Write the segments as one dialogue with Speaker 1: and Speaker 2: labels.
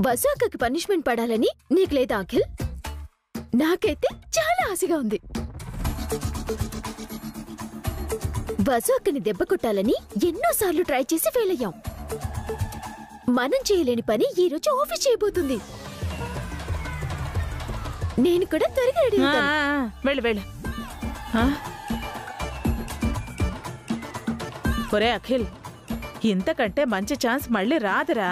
Speaker 1: వసు అక్కకి పనిష్మెంట్ పడాలని నీకు లేదా అఖిల్? నాకైతే చాలా ఆశగా ఉంది. వసు అక్కని దెబ్బ కొట్టాలని ఎన్నోసార్లు ట్రై చేసి ఫెయిల్ అయ్యాం. మనం చేయలేని పని ఈ రోజు ఆఫీస్ చేయబోతుంది. నేను కూడా త్వరగా రెడీ
Speaker 2: అవుతాను. ఒరే అఖిల్, ఇంతకంటే మంచి ఛాన్స్ మళ్ళీ రాదురా.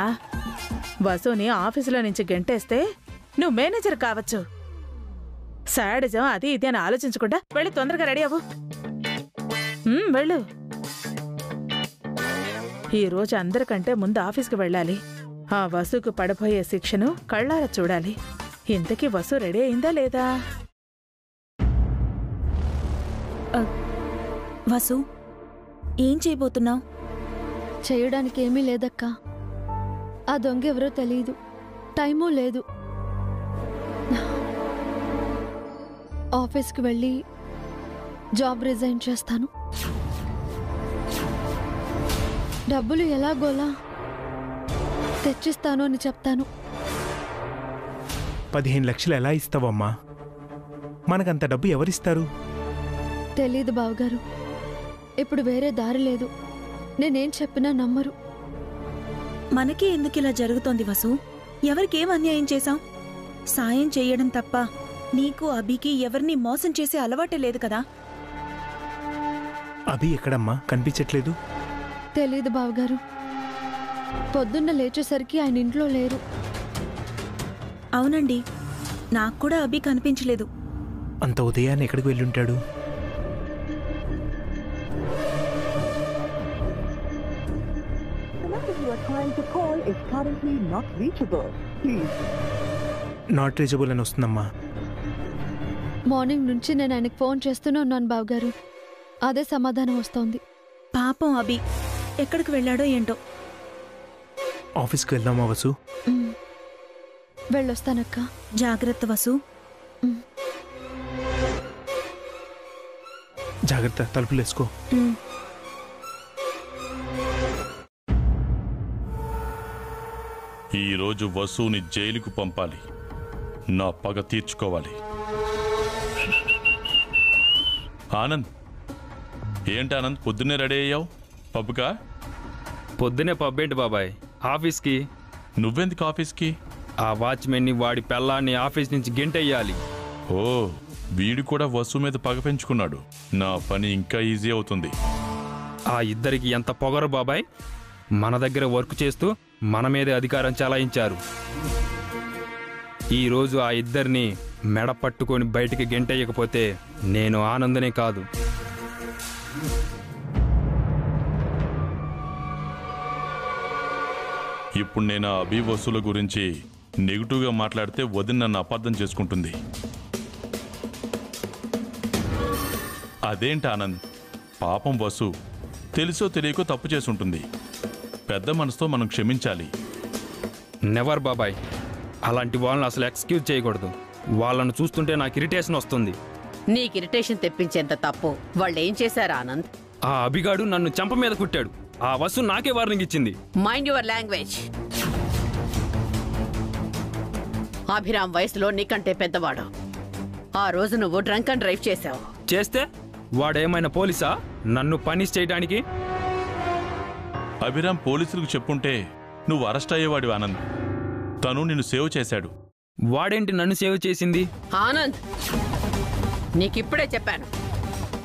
Speaker 2: వసుని ఆఫీసులో నుంచి గెంటేస్తే నువ్వు మేనేజర్ కావచ్చు. సాడిజం అది ఇది అని ఆలోచించకుండా వెళ్ళి తొందరగా రెడీ అవ్వు. వెళ్ళు. ఈరోజు అందరికంటే ముందు ఆఫీస్కి వెళ్ళాలి. ఆ వసుకు పడబోయే శిక్షను కళ్ళారా చూడాలి. ఇంతకీ వసు రెడీ అయిందా లేదా?
Speaker 3: వసు, ఏం చేయబోతున్నావు?
Speaker 1: చేయడానికి ఏమీ లేదక్కా. ఆ దొంగ ఎవరో తెలీదు, టైమూ లేదు. ఆఫీస్కి వెళ్ళి జాబ్ రిజైన్ చేస్తాను. డబ్బులు ఎలాగోలా తెచ్చిస్తాను అని చెప్తాను.
Speaker 4: 15 లక్షలు ఎలా ఇస్తావమ్మా? మనకంత డబ్బు ఎవరిస్తారు?
Speaker 1: తెలీదు బావగారు. ఇప్పుడు వేరే దారి లేదు. నేనేం చెప్పినా నమ్మరు.
Speaker 3: మనకే ఎందుకు ఇలా జరుగుతోంది వసు? ఎవరికేం అన్యాయం చేశాం? సాయం చెయ్యడం తప్ప నీకు అభికి ఎవరిని మోసం చేసే అలవాటే లేదు కదా.
Speaker 4: అభి ఎక్కడమ్మా? కనిపించట్లేదు.
Speaker 1: తెలీదు బావగారు. పొద్దున్న లేచేసరికి ఆయన ఇంట్లో లేరు.
Speaker 3: అవునండి, నాకు కూడా అభి కనిపించలేదు.
Speaker 4: అంత ఉదయాన్ని ఎక్కడికి వెళ్ళుంటాడు? నాట్ రీచబుల్ అని వస్తుందమ్మా.
Speaker 1: మార్నింగ్ నుంచి నేను ఆయనకు ఫోన్ చేస్తూనే ఉన్నాను బావగారు. అదే సమాధానం వస్తోంది.
Speaker 3: పాపం అభి ఎక్కడికి వెళ్ళాడో ఏంటో.
Speaker 4: ఆఫీస్కి వెళ్దామా వసు?
Speaker 1: వెళ్ళొస్తానక్క.
Speaker 3: జాగ్రత్త వసు.
Speaker 4: జాగ్రత్త, తలుపులు వేసుకో.
Speaker 5: ఈరోజు వసుని జైలుకు పంపాలి. నా పగ తీర్చుకోవాలి. ఆనంద్, ఏంటి ఆనంద్ పొద్దున్నే రెడీ అయ్యావు? పబ్కా?
Speaker 6: పొద్దునే పబ్ ఏంటి బాబాయ్, ఆఫీస్కి.
Speaker 5: నువ్వెందుకు ఆఫీస్కి?
Speaker 6: ఆ వాచ్మెన్ని వాడి పెళ్ళాన్ని ఆఫీస్ నుంచి గెంటెయ్యాలి.
Speaker 5: ఓ, వీడు కూడా వసు మీద పగ పెంచుకున్నాడు. నా పని ఇంకా ఈజీ అవుతుంది.
Speaker 6: ఆ ఇద్దరికి ఎంత పొగరు బాబాయ్. మన దగ్గర వర్క్ చేస్తూ మన మీదే అధికారం చలాయించారు. ఈరోజు ఆ ఇద్దరిని మెడ పట్టుకొని బయటికి గెంటెయ్యకపోతే నేను ఆనందనే కాదు.
Speaker 5: ఇప్పుడు నేను ఆ అభి వసుల గురించి నెగిటివ్గా మాట్లాడితే వదిన నన్ను అపార్థం చేసుకుంటుంది. అదేంటి ఆనంద్, పాపం వసు తెలుసో తెలియకో తప్పు చేసుంటుంది. పెద్ద మనసుతో మనం క్షమించాలి.
Speaker 6: నెవర్ బాబాయ్, అలాంటి వాళ్ళని అసలు ఎక్స్క్యూజ్ చేయకూడదు. వాళ్ళను చూస్తుంటే నాకు ఇరిటేషన్ వస్తుంది.
Speaker 7: నీకు ఇరిటేషన్ తెప్పించేంత తప్పు వాళ్ళేం చేశారు ఆనంద్?
Speaker 6: ఆ అభిగాడు నన్ను చెంప మీద కుట్టాడు. ఆ వసు నాకే వార్నింగ్ ఇచ్చింది.
Speaker 7: Mind your language. అభిరామ్ వయసులో నీకంటే పెద్దవాడు. ఆ రోజు నువ్వు డ్రంక్ అండ్ డ్రైవ్ చేశావు.
Speaker 6: చేస్తే వాడేమైనా పోలీసా నన్ను పనిష్ చేయడానికి?
Speaker 5: అభిరామ్ పోలీసులకు చెప్పుంటే నువ్వు అరెస్ట్ అయ్యేవాడు ఆనంద్. తను నిన్ను సేవ్ చేశాడు.
Speaker 6: వాడేంటి నన్ను సేవ్ చేసింది?
Speaker 7: ఆనంద్, నీకిప్పుడే చెప్పాను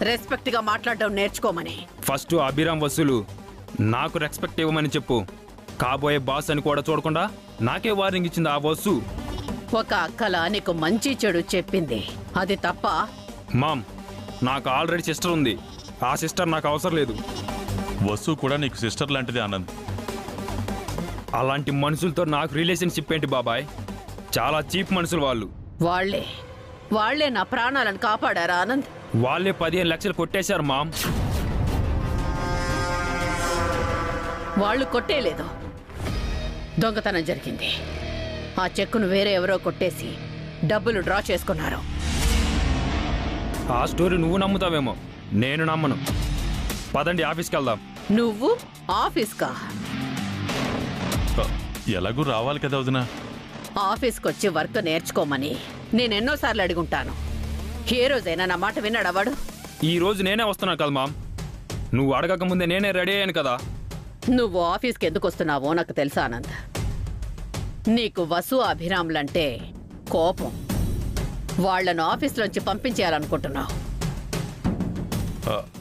Speaker 7: రెస్పెక్ట్ గా మాట్లాడడం నేర్చుకోమని.
Speaker 6: ఫస్ట్ అభిరామ్ వసూలు నాకు రెస్పెక్ట్ ఇవ్వమని చెప్పు. కాబోయే బాస్ అని కూడా చూడకుండా నాకే వార్నింగ్ ఇచ్చింది ఆ వసు.
Speaker 7: ఒక అక్కల నీకు మంచి చెడు చెప్పింది, అది తప్ప?
Speaker 6: మామ్, నాకు ఆల్రెడీ సిస్టర్ ఉంది. ఆ సిస్టర్ నాకు అవసరం లేదు.
Speaker 5: వసు కూడా నీకు సిస్టర్ లాంటిది ఆనంద్.
Speaker 6: అలాంటి మనుషులతో నాకు రిలేషన్షిప్ ఏంటి బాబాయ్? చాలా చీప్ మనుషులు వాళ్ళు.
Speaker 7: వాళ్లే నా ప్రాణాలను కాపాడారా ఆనంద్?
Speaker 6: వాళ్ళే 15 లక్షలు కొట్టేశారు మామ్.
Speaker 7: వాళ్ళు కొట్టేలేదు, దొంగతనం జరిగింది. ఆ చెక్కును వేరే ఎవరో కొట్టేసి డబ్బులు డ్రా చేసుకున్నారు.
Speaker 6: ఆ స్టోరీ నువ్వు నమ్ముతావేమో, నేను నమ్మను. పదండి ఆఫీస్కి వెళ్దాం.
Speaker 7: నువ్వు ఆఫీస్కా?
Speaker 5: ఎలాగూ రావాలి కదా వదినా.
Speaker 7: ఆఫీస్కొచ్చి వర్క్ నేర్చుకోమని నేనెన్నోసార్లు అడుగుంటాను. ఏ రోజైనా నా మాట విన్నాడా వాడు?
Speaker 6: ఈ రోజు నేనే వస్తున్నా కదా మామ్. నువ్వు అడగక ముందే నేనే రెడీ అయ్యాను కదా.
Speaker 7: నువ్వు ఆఫీస్కి ఎందుకు వస్తున్నావో నాకు తెలుసా ఆనంద్. నీకు వసు అభిరాములంటే కోపం. వాళ్లను ఆఫీస్లోంచి పంపించేయాలనుకుంటున్నావు.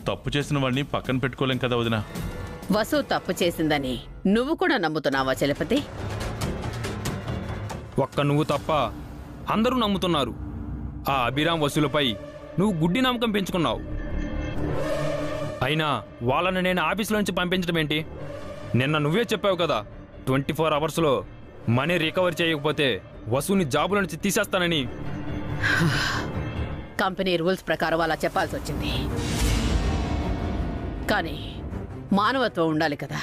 Speaker 5: తప్పు చేసిన వాడిని పక్కన పెట్టుకోలేం కదా వదినా.
Speaker 7: వసు తప్పు చేసిందని నువ్వు కూడా నమ్ముతున్నావా చలపతి?
Speaker 6: ఒక్క నువ్వు తప్ప అందరూ నమ్ముతున్నారు. ఆ అభిరామ్ వసూలపై నువ్వు గుడ్డి నమ్మకం పెంచుకున్నావు. అయినా వాళ్ళని నేను ఆఫీసులోంచి పంపించడం ఏంటి? నిన్న నువ్వే చెప్పావు కదా, 24 అవర్స్లో మనీ రికవర్ చేయకపోతే వసూని జాబుల నుంచి తీసేస్తానని.
Speaker 7: కంపెనీ రూల్స్ ప్రకారం అలా చెప్పాల్సి వచ్చింది. కానీ మానవత్వం ఉండాలి కదా.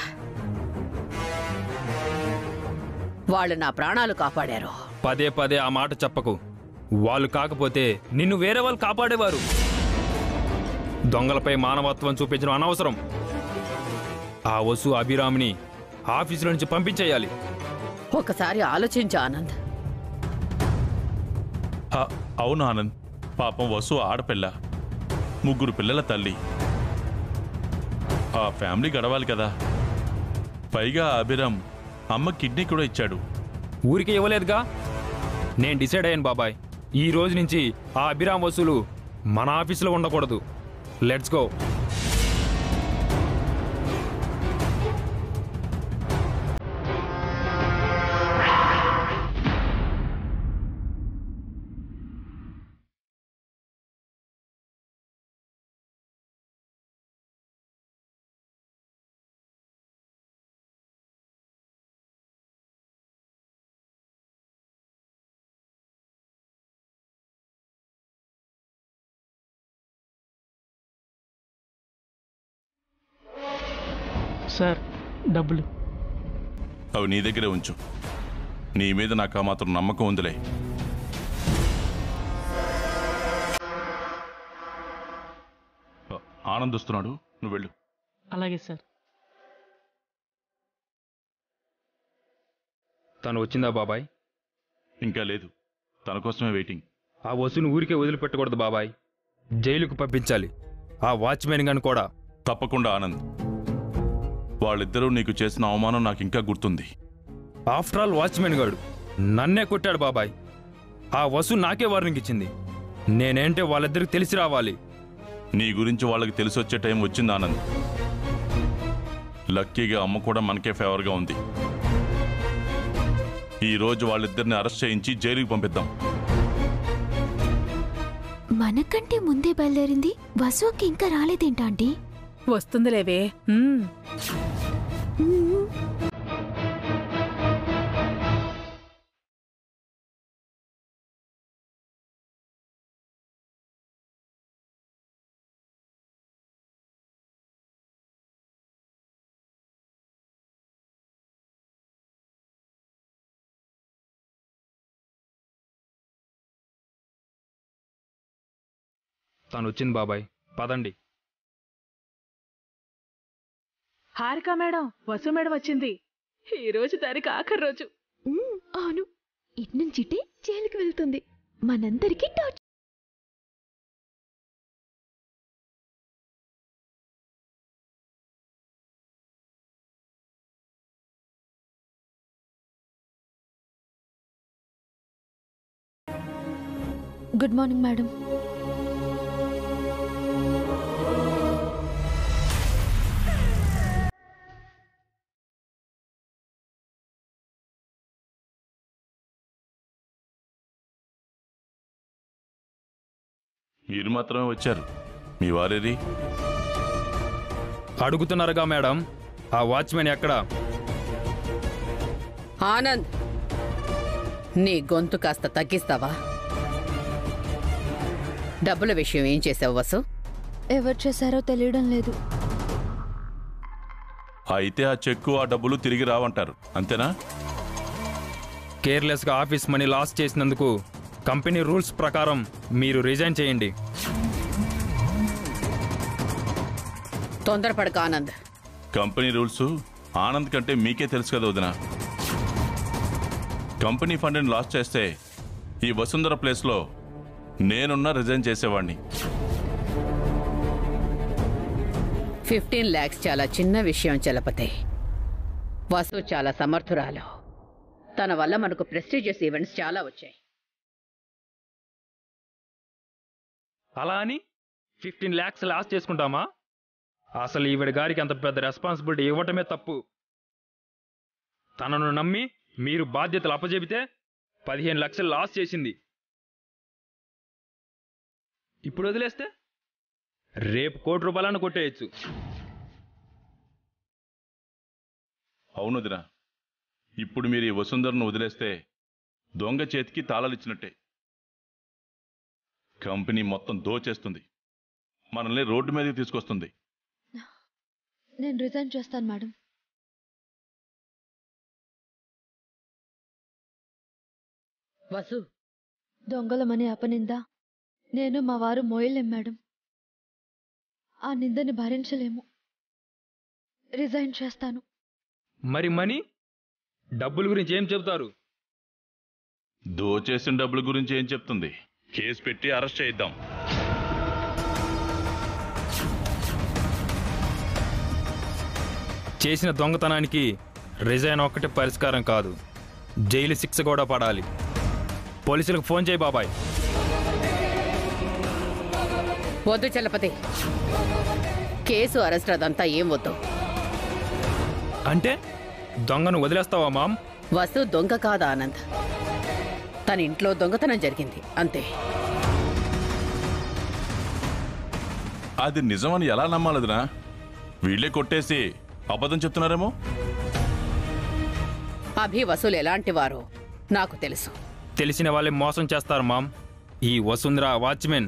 Speaker 7: వాళ్ళు నా ప్రాణాలు కాపాడారు.
Speaker 6: పదే పదే ఆ మాట చెప్పకు. వాళ్ళు కాకపోతే నిన్ను వేరే వాళ్ళు కాపాడేవారు. దొంగలపై మానవత్వం చూపించడం అనవసరం. ఆ వసు అభిరామ్ని ఆఫీసులో నుంచి పంపించేయాలి.
Speaker 7: ఒకసారి ఆలోచించు ఆనంద్.
Speaker 5: అవును ఆనంద్, పాపం వసు ఆడపిల్ల, 3 పిల్లల తల్లి. ఆ ఫ్యామిలీ గడవాలి కదా. పైగా అభిరామ్ అమ్మ కిడ్నీ కూడా ఇచ్చాడు.
Speaker 6: ఊరికే ఇవ్వలేదుగా. నేను డిసైడ్ అయ్యాను బాబాయ్. ఈ రోజు నుంచి ఆ అభిరామ్ వసూలు మన ఆఫీసులో ఉండకూడదు. Let's go.
Speaker 8: సార్, డబ్బులు.
Speaker 5: అవి నీ దగ్గరే ఉంచు. నీ మీద నాకు ఆ మాత్రం నమ్మకం ఉందిలే. ఆనందిస్తున్నాడు, నువ్వు వెళ్ళు.
Speaker 8: అలాగే సార్.
Speaker 6: తను వచ్చిందా బాబాయ్?
Speaker 5: ఇంకా లేదు, తన కోసమే వెయిటింగ్.
Speaker 6: ఆ వసూని ఊరికే వదిలిపెట్టకూడదు బాబాయ్. జైలుకు పంపించాలి. ఆ వాచ్మెన్ గాని కూడా.
Speaker 5: తప్పకుండా ఆనంద్. వాళ్ళిద్దరూ నీకు చేసిన అవమానం నాకు ఇంకా గుర్తుంది.
Speaker 6: ఆఫ్టర్ ఆల్ వాచ్మెన్ గాడు నన్నే కొట్టాడు బాబాయ్. ఆ వసు నాకే వార్నింగ్ ఇచ్చింది. నేనేంటే వాళ్ళిద్దరికి తెలిసి రావాలి.
Speaker 5: నీ గురించి వాళ్ళకి తెలిసొచ్చే టైం వచ్చింది ఆనంద్. లక్కీగా అమ్మ కూడా మనకే ఫేవర్గా ఉంది. ఈరోజు వాళ్ళిద్దరిని అరెస్ట్ చేయించి జైలుకి పంపిద్దాం.
Speaker 1: మనకంటే ముందే బయలుదేరింది. వసుకి ఇంకా రాలేదేంటా ఆంటీ?
Speaker 2: వస్తుందిలేవే.
Speaker 6: తను వచ్చింది బాబాయ్, పదండి.
Speaker 2: హారిక మేడం, వసు మేడం వచ్చింది. ఈ రోజు దానికి ఆఖరి రోజు.
Speaker 1: అవును, ఇట్నుంచిటే జైలుకి వెళ్తుంది. మనందరికీ టార్చ్. Good morning madam.
Speaker 5: మీరు మాత్రమే వచ్చారు, మీ వారేరి?
Speaker 6: అడుగుతున్నారుగా మేడం, ఆ వాచ్మెన్ ఎక్కడా?
Speaker 7: ఆనంద్, నీ గొంతు కాస్త తగ్గిస్తావా? డబ్బుల విషయం ఏం చేసావు వసు?
Speaker 1: ఎవరు చేశారో తెలియడం లేదు.
Speaker 5: అయితే ఆ చెక్కు, ఆ డబ్బులు తిరిగి రావంటారు, అంతేనా?
Speaker 6: కేర్లెస్గా ఆఫీస్ మనీ లాస్ చేసినందుకు కంపెనీ రూల్స్ ప్రకారం మీరు రిజైన్ చేయండి.
Speaker 7: తొందరపడక ఆనంద్.
Speaker 5: కంపెనీ రూల్స్ ఆనంద్ కంటే మీకే తెలుసు కదా వదినా. కంపెనీ ఫండ్ని లాస్ చేస్తే ఈ వసుంధర ప్లేస్లో నేనున్నా రిజైన్ చేసేవాడిని.
Speaker 7: 15 lakhs చాలా చిన్న విషయం చలపతి. వసు చాలా సమర్థురాలు. తన వల్ల మనకు ప్రెస్టీజియస్ ఈవెంట్స్ చాలా వచ్చాయి.
Speaker 6: అలా అని 15 lakhs లాస్ చేసుకుంటామా? అసలు ఈవిడ గారికి అంత పెద్ద రెస్పాన్సిబిలిటీ ఇవ్వటమే తప్పు. తనను నమ్మి మీరు బాధ్యతలు అప్పచెబితే 15 లక్షలు లాస్ చేసింది. ఇప్పుడు వదిలేస్తే రేపు ₹1 కోటి కొట్టేయచ్చు.
Speaker 5: అవును వదినా, ఇప్పుడు మీరు ఈ వసుంధరను వదిలేస్తే దొంగ చేతికి తాళాలిచ్చినట్టే. కంపెనీ మొత్తం దోచేస్తుంది, మనల్ని రోడ్డు మీదకి తీసుకొస్తుంది.
Speaker 1: నేను రిజైన్ చేస్తాను మేడం.
Speaker 7: వసు,
Speaker 1: దొంగలమని అపనింద నేను మా వారు మోయలేం మేడం. ఆ నిందని భరించలేము. రిజైన్ చేస్తాను.
Speaker 6: మరి మనీ డబ్బుల గురించి ఏం చెబుతారు?
Speaker 5: దోచేసిన డబ్బుల గురించి ఏం చెప్తుంది? కేసు పెట్టి అరెస్ట్ చేద్దాం.
Speaker 6: చేసిన దొంగతనానికి రిజైన్ ఒక్కటే పరిష్కారం కాదు, జైలు శిక్ష కూడా పడాలి. పోలీసులకు ఫోన్ చేయి బాబాయ్.
Speaker 7: వద్దు చలపతి, కేసు అరెస్ట్ అదంతా ఏం వద్దు.
Speaker 6: అంటే దొంగను వదిలేస్తావా మామ్?
Speaker 7: వసు దొంగ కాదా ఆనంద్? తన ఇంట్లో దొంగతనం జరిగింది అంతే.
Speaker 5: అది నిజమని ఎలా నమ్మాలదినా? వీళ్ళే కొట్టేసి అబద్ధం చెప్తున్నారేమో.
Speaker 7: అభి వసూలు ఎలాంటి వారో నాకు తెలుసు.
Speaker 6: తెలిసిన వాళ్ళే మోసం చేస్తారు మామ్. ఈ వసుంధర వాచ్మెన్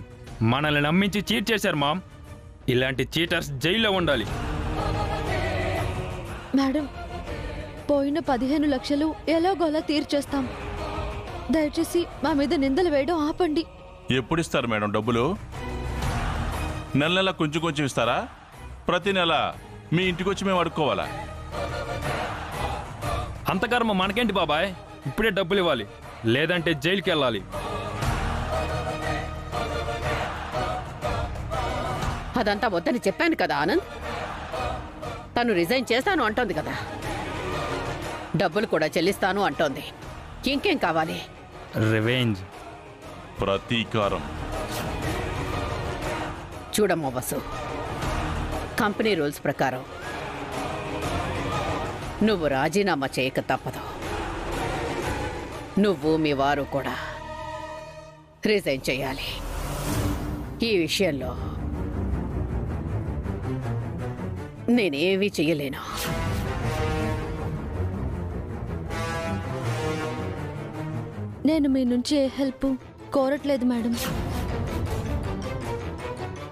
Speaker 6: మనల్ని నమ్మించి చీట్ చేశారు మామ్. ఇలాంటి చీటర్స్ జైల్లో ఉండాలి.
Speaker 1: మేడం, పోయిన 15 లక్షలు ఎలాగోలా తీర్చేస్తాం. దయచేసి మా మీద నిందలు వేయడం ఆపండి.
Speaker 5: ఎప్పుడు ఇస్తారు మేడం డబ్బులు? నెల నెల కొంచెం కొంచెం ఇస్తారా? ప్రతి నెల మీ ఇంటికి వచ్చి మేము అడుక్కోవాలా?
Speaker 6: అంతకర్మ మనకేంటి బాబాయ్, ఇప్పుడే డబ్బులు ఇవ్వాలి, లేదంటే జైలుకి వెళ్ళాలి.
Speaker 7: అదంతా వద్దని చెప్పాను కదా ఆనంద్. తను రిజైన్ చేస్తాను అంటోంది కదా, డబ్బులు కూడా చెల్లిస్తాను అంటోంది. ఇంకేం కావాలి?
Speaker 6: రివెంజ్,
Speaker 5: ప్రతీకారం.
Speaker 7: చూడమ్మా వసు, కంపెనీ రూల్స్ ప్రకారం నువ్వు రాజీనామా చేయక తప్పదు. నువ్వు మీ వారు కూడా రిజైన్ చేయాలి. ఈ విషయంలో నేనేమీ చెయ్యలేను.
Speaker 1: నేను మీ నుంచి ఏ హెల్ప్ కోరట్లేదు మేడం.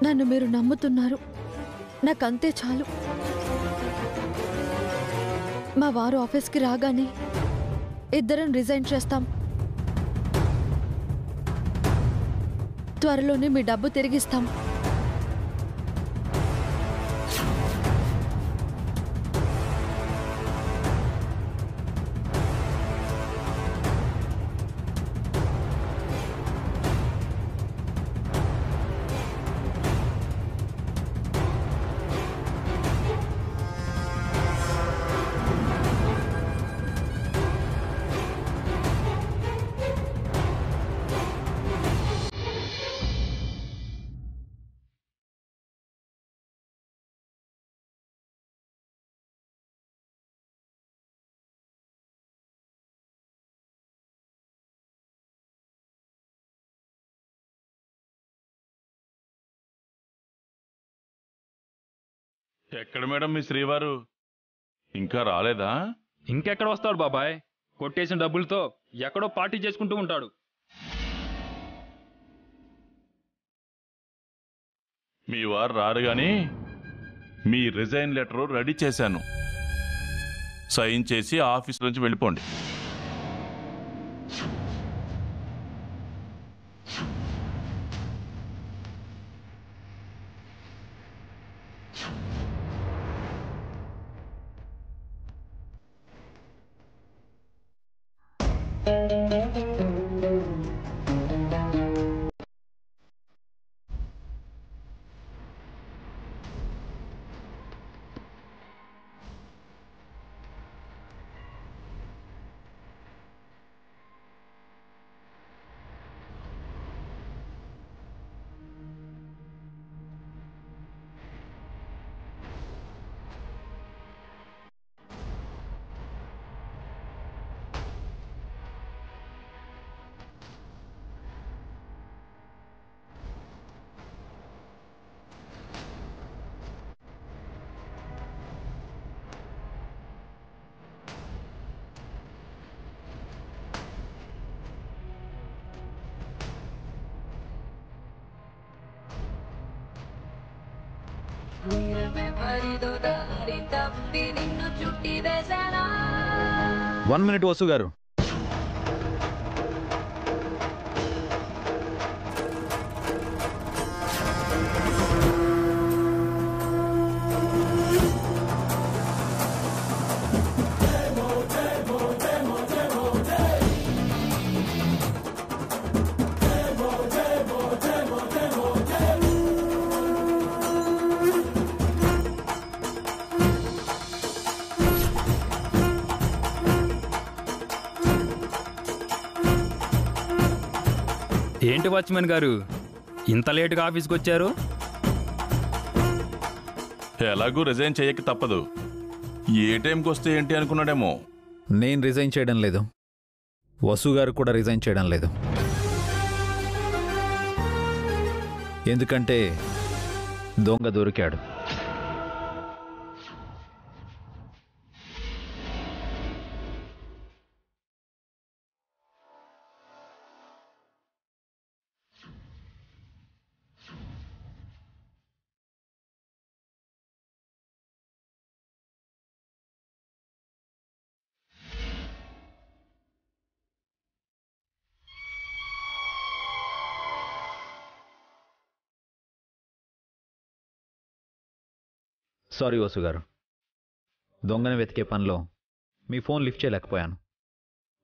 Speaker 1: నన్ను మీరు నమ్ముతున్నారు, నాకంతే చాలు. మా వారు ఆఫీస్కి రాగానే ఇద్దరం రిజైన్ చేస్తాం. త్వరలోనే మీ డబ్బు తిరిగిస్తాం.
Speaker 5: ఎక్కడ మేడం మీ శ్రీవారు? ఇంకా రాలేదా?
Speaker 6: ఇంకెక్కడ వస్తాడు బాబాయ్, కొట్టేసిన డబ్బులతో ఎక్కడో పార్టీ చేసుకుంటూ ఉంటాడు.
Speaker 5: మీ వారు రారు గాని మీ రిజైన్ లెటర్ రెడీ చేశాను. సైన్ చేసి ఆఫీస్ నుంచి వెళ్ళిపోండి.
Speaker 9: వన్ మినిట్ వసు గారు.
Speaker 6: ఏంటి వాచ్మెన్ గారు ఇంత లేటుగా ఆఫీస్కి వచ్చారు?
Speaker 5: ఎలాగూ రిజైన్ చేయక తప్పదు. ఏ టైంకి వస్తే ఏంటి అనుకున్నాడేమో.
Speaker 9: నేను రిజైన్ చేయడం లేదు, వసు గారు కూడా రిజైన్ చేయడం లేదు. ఎందుకంటే దొంగ దొరికాడు. సారీ వసు గారు, దొంగని వెతికే పనిలో మీ ఫోన్ లిఫ్ట్ చేయలేకపోయాను,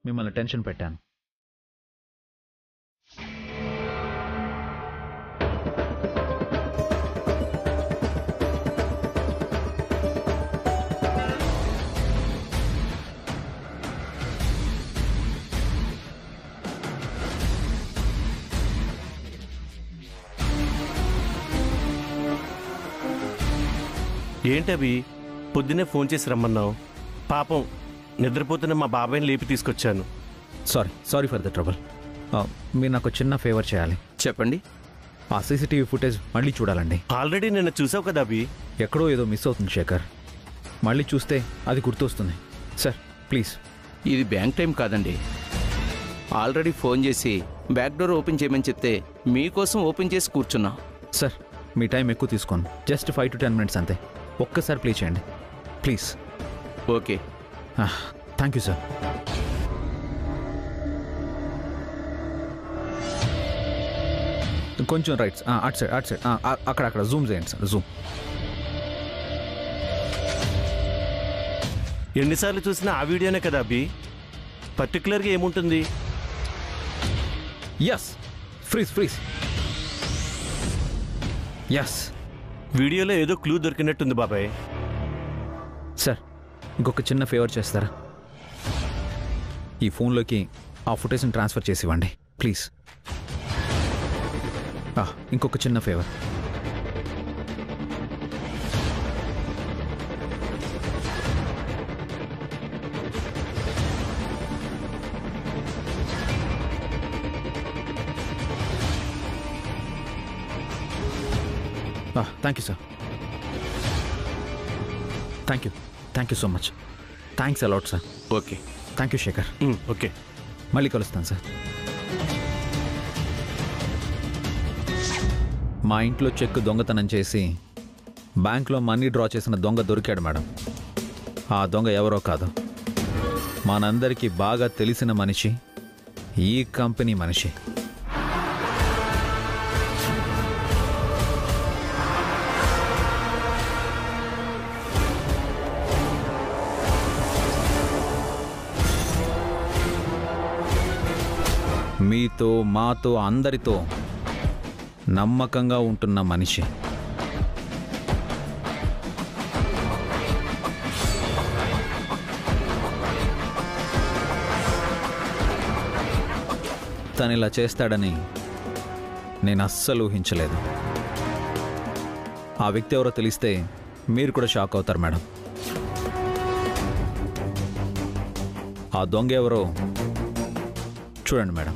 Speaker 9: మిమ్మల్ని టెన్షన్ పెట్టాను.
Speaker 10: ఏంటవి పొద్దున్నే ఫోన్ చేసి రమ్మన్నావు? పాపం నిద్రపోతున్న మా బాబాయ్ని లేపి తీసుకొచ్చాను.
Speaker 9: Sorry for the trouble. మీరు నాకు చిన్న ఫేవర్ చేయాలి.
Speaker 11: చెప్పండి.
Speaker 9: ఆ సీసీటీవీ ఫుటేజ్ మళ్ళీ చూడాలండి.
Speaker 10: ఆల్రెడీ నిన్న చూసావు కదా అభి.
Speaker 9: ఎక్కడో ఏదో మిస్ అవుతుంది శేఖర్, మళ్ళీ చూస్తే అది గుర్తొస్తుంది. Sir please.
Speaker 11: ఇది బ్యాంక్ టైం కాదండి. ఆల్రెడీ ఫోన్ చేసి బ్యాక్ డోర్ ఓపెన్ చేయమని చెప్తే మీకోసం ఓపెన్ చేసి కూర్చున్నా.
Speaker 9: సార్ మీ టైం ఎక్కువ తీసుకోండి, జస్ట్ 5 to 10 minutes అంతే. ఒక్కసారి ప్లే చేయండి please.
Speaker 11: Okay,
Speaker 9: thank you sir. కొంచెం రైట్స్, అటు సైడ్ అక్కడ జూమ్ చేయండి సార్, జూమ్.
Speaker 10: ఎన్నిసార్లు చూసినా ఆ వీడియోనే కదా అభి. పర్టికులర్గా ఏముంటుంది?
Speaker 9: Yes, freeze. ఎస్,
Speaker 10: వీడియోలో ఏదో క్లూ దొరికినట్టుంది బాబాయ్.
Speaker 9: సార్ ఇంకొక చిన్న ఫేవర్ చేస్తారా? ఈ ఫోన్లోకి ఆ ఫుటేజ్ని ట్రాన్స్ఫర్ చేసి ఇవ్వండి ప్లీజ్. ఇంకొక చిన్న favour. Thank you sir. Thank you so much. Thanks a lot sir.
Speaker 11: Okay,
Speaker 9: thank you Shekhar.
Speaker 10: Okay,
Speaker 9: మళ్ళీ కలుస్తాను సార్. మా ఇంట్లో చెక్ దొంగతనం చేసి బ్యాంక్లో మనీ డ్రా చేసిన దొంగ దొరికాడు మేడం. ఆ దొంగ ఎవరో కాదు, మనందరికీ బాగా తెలిసిన మనిషి, ఈ కంపెనీ మనిషి. మీతో మాతో అందరితో నమ్మకంగా ఉంటున్న మనిషి. తను ఇలా చేస్తాడని నేను అస్సలు ఊహించలేదు. ఆ వ్యక్తి ఎవరో తెలిస్తే మీరు కూడా షాక్ అవుతారు మేడం. ఆ దొంగ ఎవరో చూడండి మేడం.